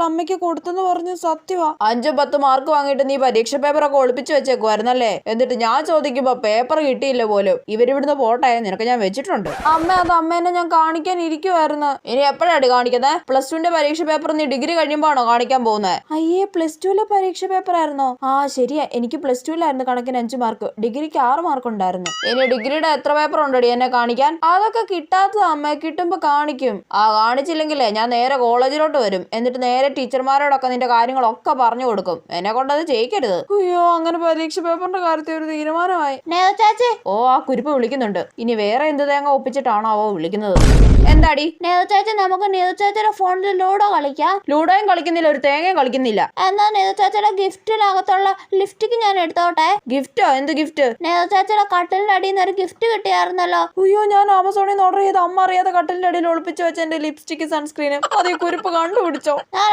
അവൾ അമ്മയ്ക്ക് കൊടുത്തെന്ന് പറഞ്ഞു സത്യവാ. 5-10 മാർക്ക് വാങ്ങിയിട്ട് നീ പരീക്ഷ പേപ്പറൊക്കെ ഒളിപ്പിച്ചു വെച്ചേക്കുവായിരുന്നല്ലേ? എന്നിട്ട് ഞാൻ ചോദിക്കുമ്പോ പേപ്പർ കിട്ടിയില്ല പോലും. ഇവരിവിടുന്ന് പോട്ടെ, നിനക്ക് ഞാൻ വെച്ചിട്ടുണ്ട്. അമ്മ അത് അമ്മേനെ ഞാൻ കാണിക്കാൻ ഇരിക്കുവായിരുന്നു. ഇനി എപ്പോഴാണ് കാണിക്കുന്നത്? +2 പരീക്ഷ പേപ്പർ നീ ഡിഗ്രി കഴിയുമ്പോഴാണോ കാണിക്കാൻ പോകുന്നത്? അയ്യേ, +2 പരീക്ഷ പേപ്പർ ആയിരുന്നോ? ആ ശരിയാ, എനിക്ക് +2 കണക്കിന് 5 മാർക്ക്, ഡിഗ്രിക്ക് 6 മാർക്ക് ഉണ്ടായിരുന്നു. ഇനി ഡിഗ്രിയുടെ എത്ര പേപ്പർ ഉണ്ടടി എന്നെ കാണിക്കാൻ? അതൊക്കെ കിട്ടാത്തത് അമ്മ, കിട്ടുമ്പോ കാണിക്കും. കാണിച്ചില്ലെങ്കിലേ ഞാൻ നേരെ കോളേജിലോട്ട് വരും. എന്നിട്ട് നേരെ ടീച്ചർമാരോടൊക്കെ നിന്റെ കാര്യങ്ങളൊക്കെ പറഞ്ഞു കൊടുക്കും. എന്നെ കൊണ്ടത് ചെയ്യിക്കരുത്. അയ്യോ, അങ്ങനെ പരീക്ഷ പേപ്പറിന്റെ കാര്യത്തിൽ ഒരു തീരുമാനമായി. ഓ, ആ കുരിപ്പ് വിളിക്കുന്നുണ്ട്. ഇനി വേറെ എന്ത് തേങ്ങ ഒപ്പിച്ചിട്ടാണോ വിളിക്കുന്നത്? എന്താടി? ചേച്ചി, നമുക്ക് ചേച്ചിയുടെ ഫോണിൽ ലൂഡോ കളിക്കാം. ലൂഡോയും കളിക്കുന്നില്ല, ഒരു തേങ്ങയും കളിക്കുന്നില്ല. എന്നാ ചേച്ചിയുടെ ഗിഫ്റ്റിനകത്തുള്ള ലിപ്സ്റ്റിക് ഞാൻ എടുത്തോട്ടെ. ഗിഫ്റ്റോ? എന്ത് ഗിഫ്റ്റ്? ചേച്ചിയുടെ കട്ടിലിന്റെ അടിയിൽ നിന്ന് ഒരു ഗിഫ്റ്റ് കിട്ടിയായിരുന്നല്ലോ. അയ്യോ, ഞാൻ ആമസോണിൽ നിന്ന് ഓർഡർ ചെയ്ത് അമ്മ അറിയാതെ കട്ടിലിന്റെ അടിയിൽ ഒളിപ്പിച്ചു വെച്ച എന്റെ ലിപ്സ്റ്റിക് സൺസ്ക്രീനും അതേ കുരിപ്പ് കണ്ടുപിടിച്ചോ? ഞാൻ